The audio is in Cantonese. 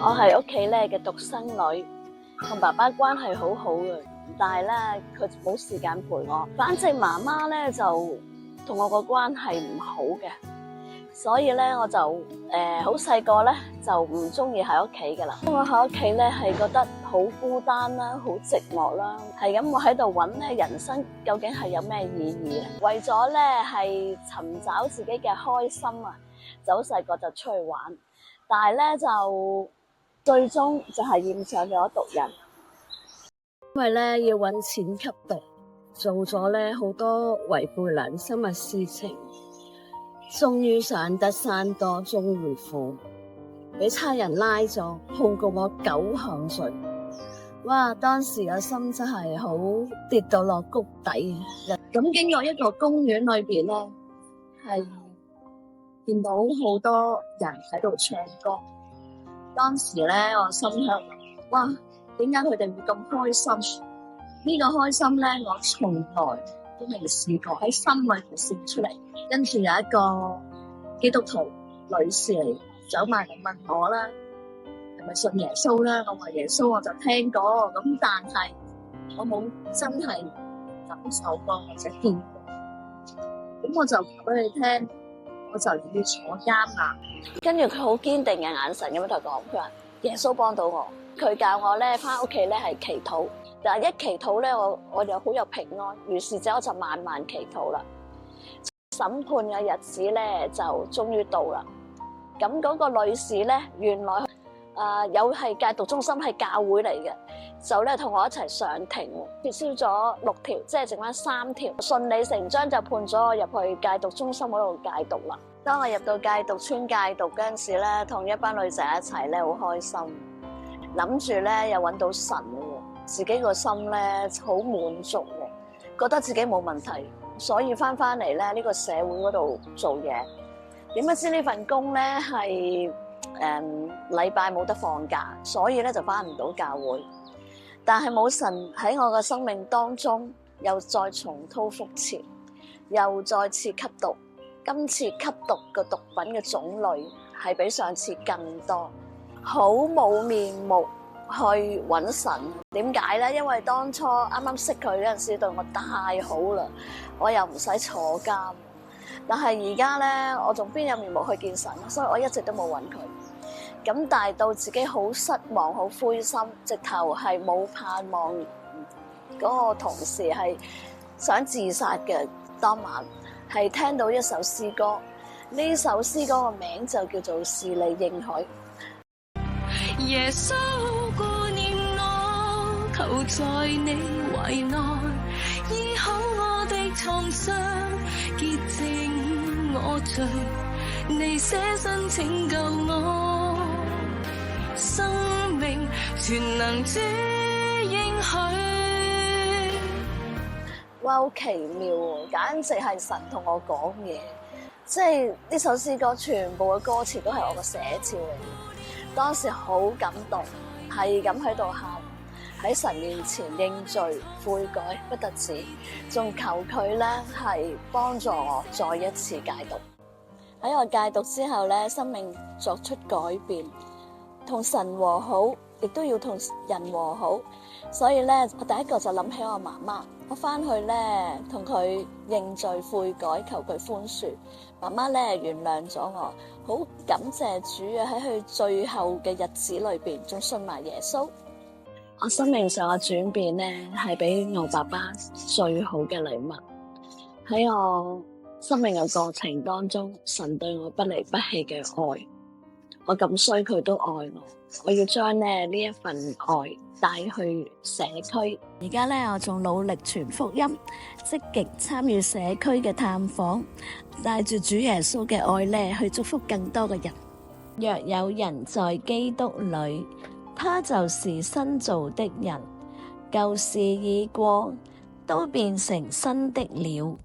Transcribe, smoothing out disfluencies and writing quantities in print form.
我係屋企咧嘅獨生女，同爸爸關係好好嘅，但係咧佢冇時間陪我。反正媽媽咧就同我個關係唔好嘅，所以咧我就好細個咧就唔中意喺屋企噶啦。我喺屋企咧係覺得好孤單啦，好寂寞啦，係咁我喺度揾咧人生究竟係有咩意義咧？為咗咧係尋找自己嘅開心啊，就好細個就出去玩，但係咧就最終就係染上咗毒癮，因為咧要揾錢吸毒，做咗咧好多違背良心嘅事情，終於上得山多終遇虎，俾差人拉咗，控告我9項罪。哇！當時個心真係好跌到落谷底。咁經過一個公園裏邊咧，係見到好多人喺度唱歌。當時咧，我心想：哇，點解佢哋會咁開心？呢個開心咧，我從來都未試過喺心裏邊笑出嚟。跟住有一個基督徒女士嚟走埋嚟問我啦，係咪信耶穌啦？我話耶穌我就聽過，咁但係我冇真係感受過或者見過。咁我就話俾你聽，我就要坐監啦。跟住佢好堅定嘅眼神咁樣同我講，佢話耶穌幫到我，佢教我咧翻屋企咧係祈禱，但係一祈禱咧我就好有平安，於是者我就慢慢祈禱啦。審判嘅日子咧就終於到啦。咁嗰個女士咧原來有係戒毒中心係教會嚟嘅，就咧同我一齊上庭，撤銷咗6條，即係剩翻3條，順理成章就判咗我入去戒毒中心嗰度戒毒啦。當我入到戒毒村戒毒嗰陣時咧，同一班女仔一齊咧，好開心，諗住咧又揾到神喎，自己個心咧好滿足喎，覺得自己冇問題，所以翻嚟咧呢個社會嗰度做嘢。點不知呢份工咧係禮拜冇得放假，所以咧就翻唔到教會。但係冇神喺我嘅生命當中，又再重蹈覆轍，又再次吸毒。今次吸毒嘅毒品嘅種類係比上次更多，好冇面目去揾神。點解咧？因為當初啱啱識佢嗰陣時對我太好啦，我又唔使坐監。但係而家咧，我仲邊有面目去見神？所以我一直都冇揾佢。咁但係到自己好失望、好灰心，直頭係冇盼望。嗰個同事係想自殺嘅當晚。係聽到一首詩歌，呢首詩歌個名就叫做《是你應許》。耶穌顧念我，求在你懷內醫好我的創傷，潔淨我罪，你捨身拯救我，生命全能主應許。哇，好奇妙喎！簡直係神同我講嘢，即係呢首詩歌全部嘅歌詞都係我嘅寫照嚟嘅。當時好感動，係咁喺度喊，喺神面前認罪悔改，不得止，仲求佢咧係幫助我再一次戒毒。喺我戒毒之後咧，生命作出改變，同神和好，亦都要同人和好。所以咧，我第一個就諗起我媽媽。我翻去咧，同佢認罪悔改，求佢寬恕。媽媽咧原諒咗我，好感謝主啊！喺佢最後嘅日子裏邊，仲信埋耶穌。我生命上嘅轉變咧，係俾我爸爸最好嘅禮物。喺我生命嘅過程當中，神對我不離不棄嘅愛，我咁衰佢都愛我。我要將呢一份愛帶去社區。而家咧，我仲努力傳福音，積極參與社區嘅探訪，帶住主耶穌嘅愛咧，去祝福更多嘅人。若有人在基督裏，他就是新造的人，舊事已過，都變成新的了。